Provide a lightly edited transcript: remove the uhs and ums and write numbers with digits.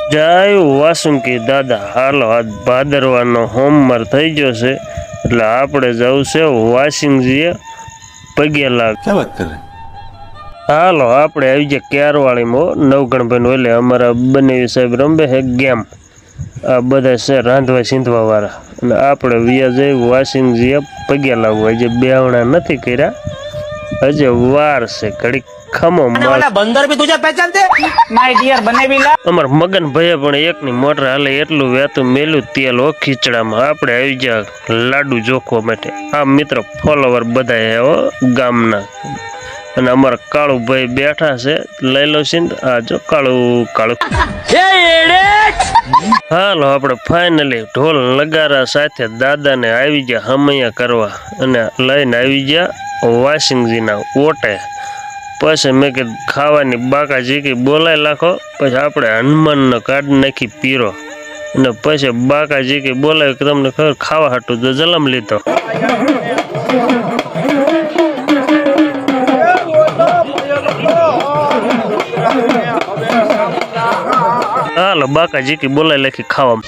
જય વાસુકી દાદા હાલો આજ ભાદરવાનો હોમવાર થઈ ગયો છે એટલે આપણે જવું છે વાસિંગજીએ પગે લાગ હાલો આપણે આવી જાય ક્યારવાળીમાં નવગણભાઈ એટલે અમારા બનેવી સાહેબ રમે છે ગેમ આ બધા છે રાંધવા સીંધવા વાળા અને આપણે વ્યા જઈ વાસિંગજીએ પગે લાગવા હજી બેવણા નથી કર્યા હજી વાર છે ઘડી ખમો बंदर भी तुझे पहचानते माय डियर बने અમાર મગન ભાઈએ પણ એકની મોટર હાલે એટલું વેતું મેલું તેલ ઓ ખીચડામાં આપણે આવી જા લાડુ જોખવા માટે આ મિત્ર ફોલોવર બધા હો ગામના અને અમારા કાળુભાઈ બેઠા છે લઈ લો સિંધ આ જો કાળું હાલો આપણે ફાઇનલી ઢોલ નગારા સાથે દાદાને આવી ગયા હમૈયા કરવા અને લઈને આવી ગયા વાસિંગજીના ઓટે પછી મેં કીધું ખાવાની બાકા જીકી બોલાય લાખો પછી આપણે હનુમાનનો કાઢ નાખી પીરો અને પછી બાકા જીકી બોલાય કે તમને ખબર ખાવા હાટું તો જલમ લીધો હાલો બાકા જીકી બોલાય લખી ખાવા